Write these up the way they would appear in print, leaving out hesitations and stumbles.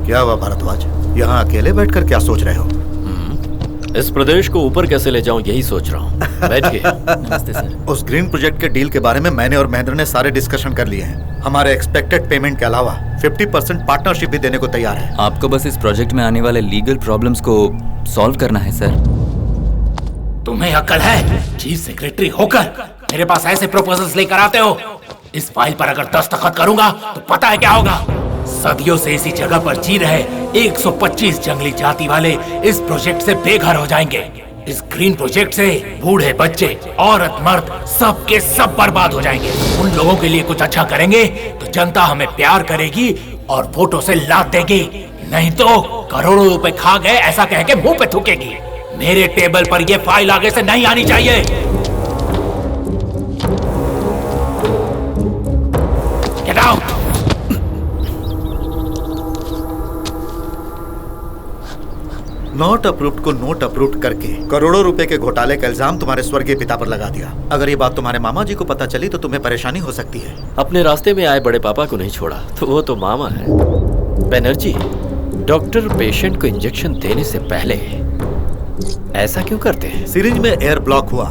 क्या हुआ भारद्वाज, यहाँ अकेले बैठकर क्या सोच रहे हो? इस प्रदेश को ऊपर कैसे ले जाऊं यही सोच रहा हूँ। बैठिए। नमस्ते सर। उस ग्रीन प्रोजेक्ट के डील के बारे में मैंने और महेंद्र ने सारे डिस्कशन कर लिए हैं। हमारे एक्सपेक्टेड पेमेंट के अलावा 50% पार्टनरशिप भी देने को तैयार है। आपको बस इस प्रोजेक्ट में आने वाले लीगल प्रॉब्लम्स को सॉल्व करना है सर। तुम्हें अक्ल है? चीफ सेक्रेटरी होकर मेरे पास ऐसे प्रपोजल्स लेकर आते हो? इस फाइल पर अगर दस्तखत करूंगा तो पता है क्या होगा? सदियों से इसी जगह पर जी रहे 125 जंगली जाति वाले इस प्रोजेक्ट से बेघर हो जाएंगे। इस ग्रीन प्रोजेक्ट से बूढ़े बच्चे औरत मर्द सब के सब बर्बाद हो जाएंगे। उन लोगों के लिए कुछ अच्छा करेंगे तो जनता हमें प्यार करेगी और वोटों से लात देगी, नहीं तो करोड़ों रुपए खा गए ऐसा कह के मुंह पे थूकेगी। मेरे टेबल पर ये फाइल आगे से नहीं आनी चाहिए। Get out. नॉट अप्रूव्ड को नोट अप्रूव्ड करके करोड़ों रुपए के घोटाले का इल्जाम तुम्हारे स्वर्गीय पिता पर लगा दिया। अगर ये बात तुम्हारे मामा जी को पता चली तो तुम्हें परेशानी हो सकती है। अपने रास्ते में आए बड़े पापा को नहीं छोड़ा तो वो तो मामा है। बनर्जी, डॉक्टर पेशेंट को इंजेक्शन देने से पहले ऐसा क्यों करते हैं? सिरिंज में एयर ब्लॉक हुआ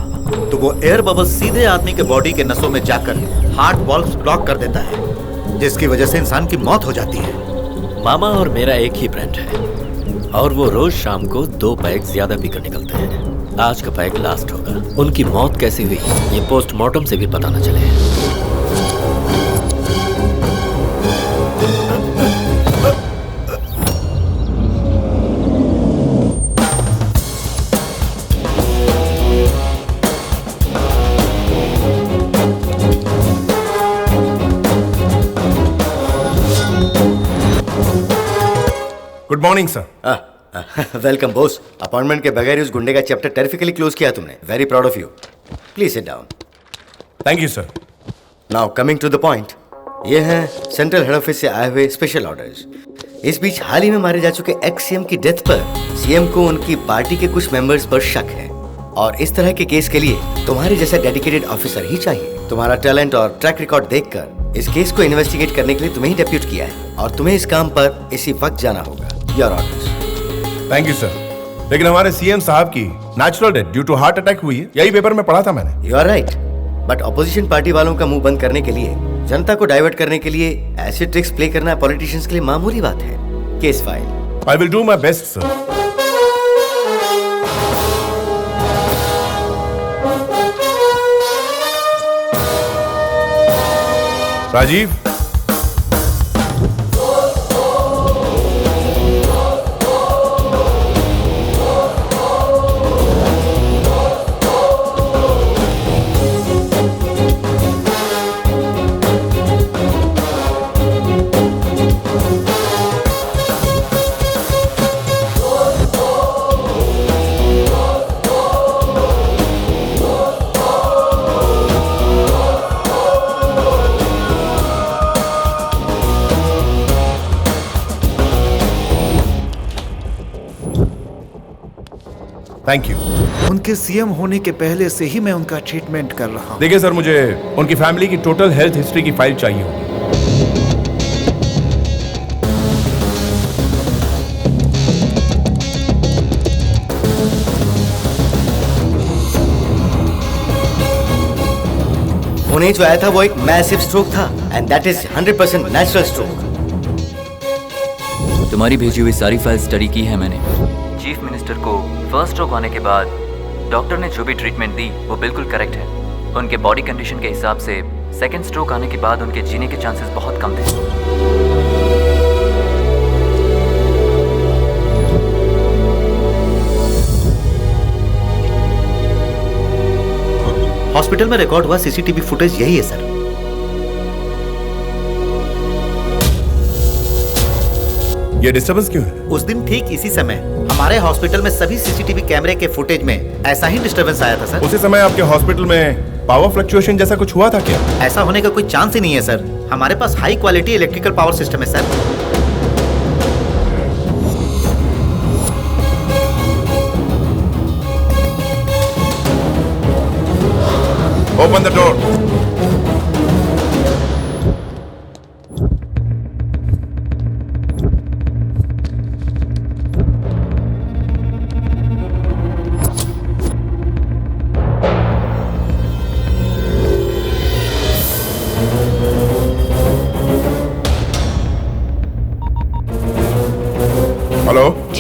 तो वो एयर बबल सीधे आदमी के बॉडी के नसों में जाकर हार्ट वॉल्व्स ब्लॉक कर देता है, जिसकी वजह से इंसान की मौत हो जाती है। मामा और मेरा एक ही ब्रांड है और वो रोज शाम को 2 पैक ज्यादा पीकर निकलते हैं। आज का पैक लास्ट होगा। उनकी मौत कैसी हुई ये पोस्टमार्टम से भी पता न चले। Good morning sir. Welcome boss. Appointment के बगैर उस गुंडे का चैप्टर टेरिफिकली क्लोज किया तुमने। Very proud of you. Please sit down. Thank you sir. Now coming to the point, ये हैं सेंट्रल हेड ऑफिस से आए हुए स्पेशल ऑर्डर्स। इस बीच हाल ही में मारे जा चुके एक्स सीएम की डेथ पर सीएम को उनकी पार्टी के कुछ मेंबर्स पर शक है और इस तरह के केस के लिए तुम्हारे जैसा डेडिकेटेड ऑफिसर ही चाहिए। तुम्हारा टैलेंट और ट्रैक रिकॉर्ड देखकर इस केस को इन्वेस्टिगेट करने के लिए तुम्हें ही डेप्यूट किया है और तुम्हें इस काम पर इसी वक्त जाना होगा। Your orders. Thank you sir. लेकिन हमारे सीएम साहब की natural death due to heart attack हुई है, यही पेपर में पढ़ा था मैंने। You are right, but opposition party वालों का मुंह बंद करने के लिए, जनता को डाइवर्ट करने के लिए ऐसे ट्रिक्स प्ले करना पॉलिटिशियंस के लिए मामूली बात है। Case file. I will do my best sir. Rajiv, thank you. उनके सीएम होने के पहले से ही मैं उनका ट्रीटमेंट कर रहा हूँ। देखिए सर, मुझे उनकी फैमिली की टोटल हेल्थ हिस्ट्री की फाइल चाहिए होगी। उन्हें जो आया था वो एक मैसिव स्ट्रोक था and that is 100% natural stroke. तुम्हारी भेजी हुई सारी फाइल स्टडी की है मैंने। चीफ मिनिस्टर को फर्स्ट स्ट्रोक आने के बाद डॉक्टर ने जो भी ट्रीटमेंट दी वो बिल्कुल करेक्ट है। उनके बॉडी कंडीशन के हिसाब से सेकंड स्ट्रोक आने के बाद उनके जीने के चांसेस बहुत कम थे। हॉस्पिटल में रिकॉर्ड हुआ सीसीटीवी फुटेज यही है सर। ये डिस्टर्बेंस क्यों है? उस दिन ठीक इसी समय हमारे हॉस्पिटल में सभी सीसीटीवी कैमरे के फुटेज में ऐसा ही डिस्टर्बेंस आया था सर। उसी समय आपके हॉस्पिटल में पावर फ्लक्चुएशन जैसा कुछ हुआ था क्या? ऐसा होने का कोई चांस ही नहीं है सर। हमारे पास high quality electrical power system है सर। Open the door.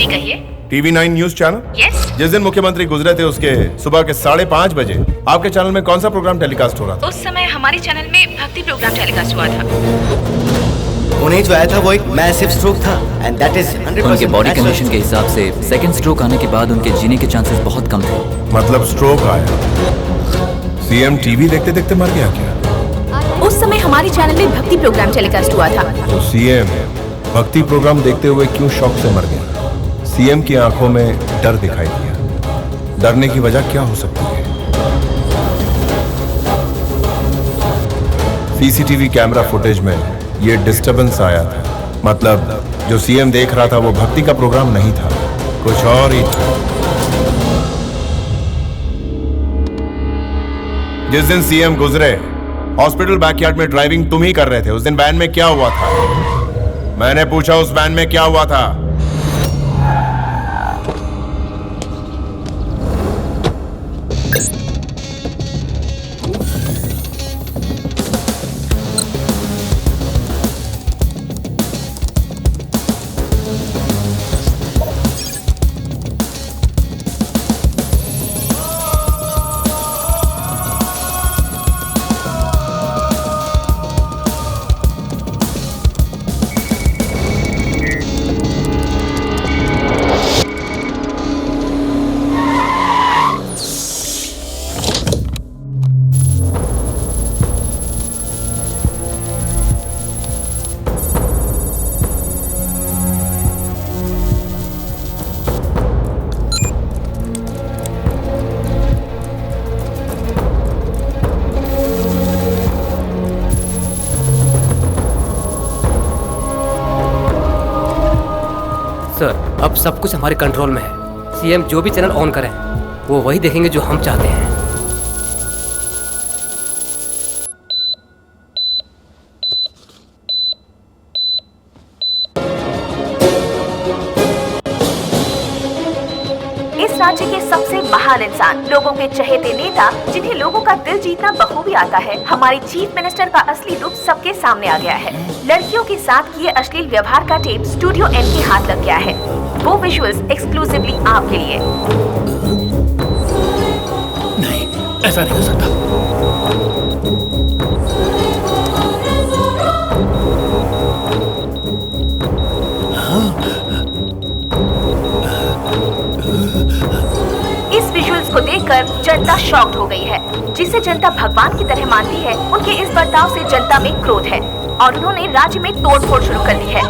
जी कहिए। TV9 news channel. यस। जिस दिन मुख्यमंत्री गुजरे थे उसके सुबह के 5:30 बजे आपके चैनल में कौन सा प्रोग्राम टेलीकास्ट हो रहा था? उस समय हमारे चैनल में भक्ति प्रोग्राम टेलीकास्ट हुआ था। उन्हें जो आया था वो एक मैसिव स्ट्रोक था एंड दैट इज 100% उनके बॉडी कंडीशन के हिसाब से सेकंड स्ट्रोक आने के बाद उनके जीने के चांसेस बहुत कम थे। मतलब स्ट्रोक आया। सीएम टीवी देखते देखते मर गया क्या? उस समय हमारे चैनल में भक्ति प्रोग्राम टेलीकास्ट हुआ था। तो सीएम भक्ति प्रोग्राम देखते हुए क्यों शॉक से मर गया? सीएम की आंखों में डर दिखाई दिया। डरने की वजह क्या हो सकती है? सीसीटीवी कैमरा फुटेज में ये डिस्टरबेंस आया था। मतलब जो सीएम देख रहा था वो भक्ति का प्रोग्राम नहीं था, कुछ और ही था। जिस दिन सीएम गुजरे हॉस्पिटल बैकयार्ड में ड्राइविंग तुम ही कर रहे थे। उस दिन वैन में क्या हुआ था? मैंने पूछा उस वैन में क्या हुआ था? सर अब सब कुछ हमारे कंट्रोल में है। सीएम जो भी चैनल ऑन करें वो वही देखेंगे जो हम चाहते हैं। इस राज्य के सबसे महान इंसान, लोगों के चहेते नेता, जिन्हें लोगों का दिल जीतना बखूबी आता है, हमारे चीफ मिनिस्टर का असली रूप सबके सामने आ गया है। लड़कियों के साथ किए अश्लील व्यवहार का टेप स्टूडियो एन के हाथ लग गया है। वो विजुअल्स एक्सक्लूसिवली आपके लिए। नहीं, ऐसा नहीं हो सकता। इस विजुअल्स को देखकर जनता शॉक्ड हो गई है। जिसे जनता भगवान की तरह मानती है, उनके इस बर्ताव से जनता में क्रोध है और उन्होंने राज्य में तोड़फोड़ शुरू कर दी है।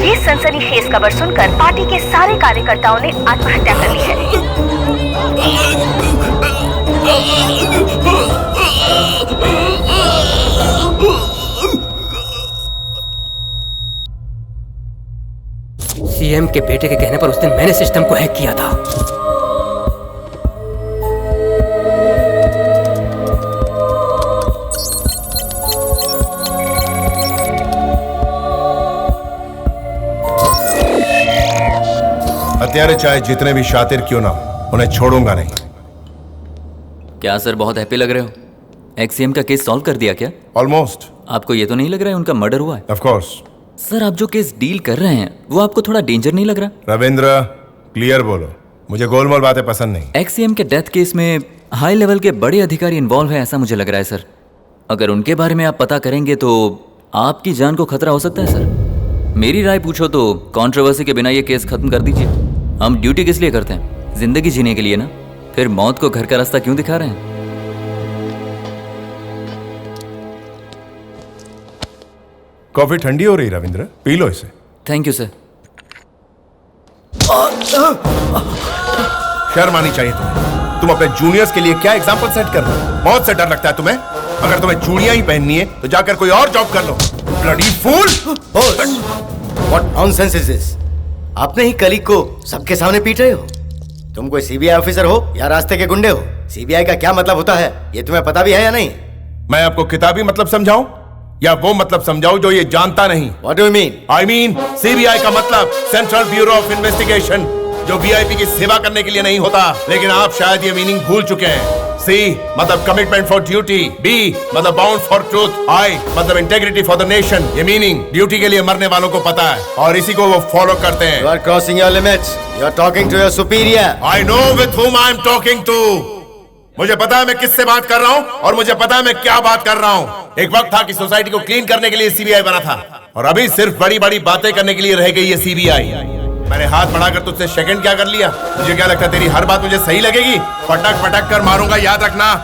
ये सनसनीखेज खबर सुनकर पार्टी के सारे कार्यकर्ताओं ने आत्महत्या कर ली है। सीएम के बेटे के कहने पर उस दिन मैंने सिस्टम को हैक किया था। हत्यारे चाहे जितने भी शातिर क्यों ना हो, उन्हें छोड़ूंगा नहीं। क्या सर बहुत हैप्पी लग रहे हो? एक्ससीएम का केस सॉल्व कर दिया क्या? ऑलमोस्ट। आपको ये तो नहीं लग रहा है उनका मर्डर हुआ है? Of course. सर आप जो केस डील कर रहे हैं वो आपको थोड़ा डेंजर नहीं लग रहा? रविंद्र क्लियर बोलो, मुझे गोलमोल बातें पसंद नहीं। एक्ससीएम के डेथ केस में हाई लेवल के बड़े अधिकारी इन्वॉल्व है ऐसा मुझे लग रहा है सर। अगर उनके बारे में आप पता करेंगे तो आपकी जान को खतरा हो सकता है सर। मेरी राय पूछो तो कंट्रोवर्सी के बिना ये केस खत्म कर दीजिए। हम ड्यूटी किस लिए करते हैं? जिंदगी जीने के लिए ना। फिर मौत को घर का रास्ता क्यों दिखा रहे हैं? कॉफी ठंडी हो रही रविंद्र, पी लो इसे। Thank you sir. शर्म आनी चाहिए तुम्हें। तुम अपने जूनियर्स के लिए क्या एग्जाम्पल सेट कर रहे हो? मौत से डर लगता है तुम्हें? अगर तुम्हें चूड़ियां ही पहननी है तो जाकर कोई और जॉब कर लो। Bloody fool! What nonsense is this? अपने ही कलीग को सबके सामने पीट रहे हो? तुम कोई सीबीआई ऑफिसर हो या रास्ते के गुंडे हो? सीबीआई का क्या मतलब होता है ये तुम्हें पता भी है या नहीं? मैं आपको किताबी मतलब समझाऊं या वो मतलब समझाऊं जो ये जानता नहीं? What do you mean? I mean CBI का मतलब सेंट्रल ब्यूरो ऑफ इन्वेस्टिगेशन, जो वीआईपी की सेवा करने के लिए नहीं होता। लेकिन आप शायद ये मीनिंग भूल चुके हैं। C मतलब कमिटमेंट फॉर ड्यूटी, B मतलब बाउंड फॉर ट्रूथ, I मतलब इंटेग्रिटी फॉर द नेशन। ये मीनिंग ड्यूटी के लिए मरने वालों को पता है और इसी को वो फॉलो करते हैं। You are crossing your limits. You are talking to your superior. I know with whom I am talking to. मुझे पता है मैं किससे बात कर रहा हूँ और मुझे पता है मैं क्या बात कर रहा हूँ। एक वक्त था कि सोसाइटी को क्लीन करने के लिए सीबीआई बना था और अभी सिर्फ बड़ी बड़ी बातें करने के लिए रह गई है सीबीआई। मैंने हाथ बढ़ाकर तुझसे सेकंड क्या कर लिया? मुझे क्या लगता है तेरी हर बात मुझे सही लगेगी? पटक पटक कर मारूंगा, याद रखना।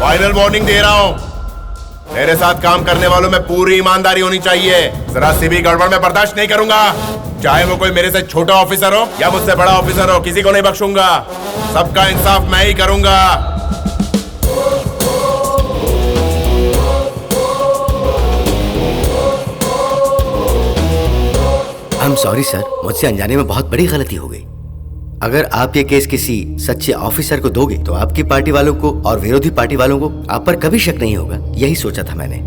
फाइनल वार्निंग दे रहा हूँ, मेरे साथ काम करने वालों में पूरी ईमानदारी होनी चाहिए। जरा सी भी गड़बड़ में बर्दाश्त नहीं करूंगा, चाहे वो कोई मेरे से छोटा ऑफिसर हो या मुझसे बड़ा ऑफिसर हो, किसी को नहीं बख्शूंगा। सबका इंसाफ मैं ही करूंगा। आई एम सॉरी सर, मुझसे अनजाने में बहुत बड़ी गलती हो गई। अगर आप ये केस किसी सच्चे ऑफिसर को दोगे तो आपकी पार्टी वालों को और विरोधी पार्टी वालों को आप पर कभी शक नहीं होगा, यही सोचा था मैंने।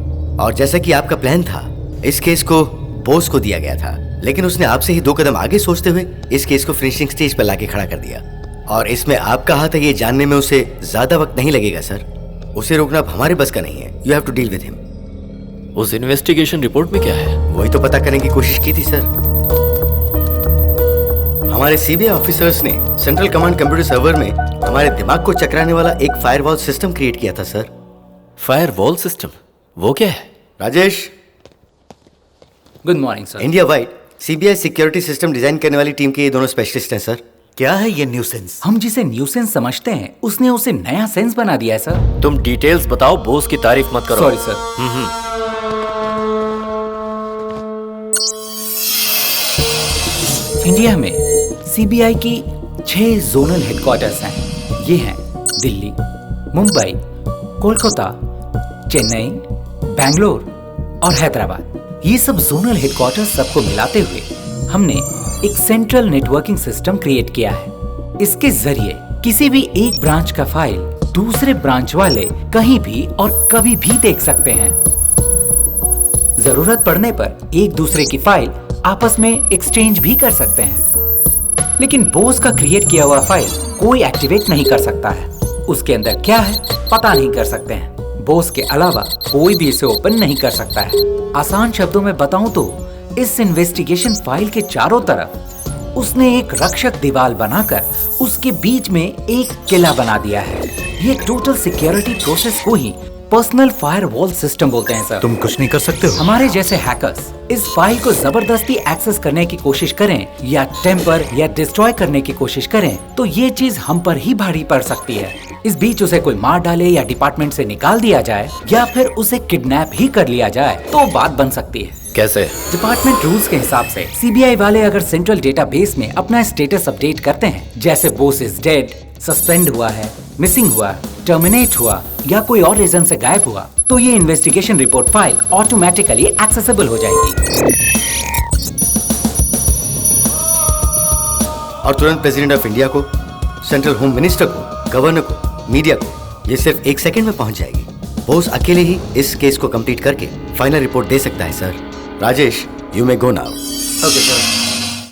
और जैसा कि आपका प्लान था, इस केस को बोस को दिया गया था, लेकिन उसने आपसे ही 2 कदम आगे सोचते हुए इस केस को फिनिशिंग स्टेज पर लाके खड़ा कर दिया। और इसमें आपका हाथ है, ये जानने में उसे ज्यादा वक्त नहीं लगेगा सर। उसे रोकना अब हमारे बस का नहीं है। You have to deal with him. उस इन्वेस्टिगेशन रिपोर्ट में क्या है? वही तो पता करने की कोशिश की थी सर। हमारे सीबीआई ऑफिसर्स ने सेंट्रल कमांड कंप्यूटर सर्वर में हमारे दिमाग को चकराने वाला एक फायरवॉल सिस्टम क्रिएट किया था सर। Firewall system? वो क्या है? Rajesh, good morning sir. India wide CBI security system design करने वाली टीम के ये दोनों स्पेशलिस्ट हैं सर। क्या है ये न्यूसेंस? हम जिसे न्यूसेंस समझते हैं उसने उसे नया सेंस बना दिया है सर। तुम डिटेल्स बताओ, बोस की तारीफ मत करो। Sorry sir. इंडिया में सीबीआई की 6 जोनल हेडक्वार्टर्स हैं। ये हैं दिल्ली, मुंबई, कोलकाता, चेन्नई, बैंगलोर और हैदराबाद। ये सब जोनल हेडक्वार्टर्स सबको मिलाते हुए हमने एक सेंट्रल नेटवर्किंग सिस्टम क्रिएट किया है। इसके जरिए किसी भी एक ब्रांच का फाइल दूसरे ब्रांच वाले कहीं भी और कभी भी देख सकते हैं। जरूरत पड़ने पर एक दूसरे की फाइल आपस में एक्सचेंज भी कर सकते हैं। लेकिन बोस का क्रिएट किया हुआ फाइल कोई एक्टिवेट नहीं कर सकता है। उसके अंदर क्या है पता नहीं कर सकते हैं। बोस के अलावा कोई भी इसे ओपन नहीं कर सकता है। आसान शब्दों में बताऊं तो इस इन्वेस्टिगेशन फाइल के चारों तरफ उसने एक रक्षक दीवार बनाकर उसके बीच में एक किला बना दिया है। ये टोटल सिक्योरिटी प्रोसेस को ही पर्सनल फायरवॉल सिस्टम बोलते हैं सर। तुम कुछ नहीं कर सकते हो? हमारे जैसे हैकर्स इस फाइल को जबरदस्ती एक्सेस करने की कोशिश करें या टेम्पर या डिस्ट्रॉय करने की कोशिश करें तो ये चीज हम पर ही भारी पड़ सकती है। इस बीच उसे कोई मार डाले या डिपार्टमेंट से निकाल दिया जाए या फिर उसे किडनैप ही कर लिया जाए तो बात बन सकती है। कैसे? डिपार्टमेंट रूल्स के हिसाब से सीबीआई वाले अगर सेंट्रल डेटाबेस में अपना स्टेटस अपडेट करते हैं, जैसे बोस इज डेड, सस्पेंड हुआ है, मिसिंग हुआ, टर्मिनेट हुआ या कोई और रीजन से गायब हुआ, तो ये investigation report file automatically accessible हो जाएगी और तुरंत प्रेसिडेंट ऑफ इंडिया को, सेंट्रल होम मिनिस्टर को, गवर्नर को, मीडिया को ये सिर्फ 1 सेकंड में पहुंच जाएगी। बोस अकेले ही इस केस को कंप्लीट करके फाइनल रिपोर्ट दे सकता है sir. Rajesh, you may go now. Okay sir.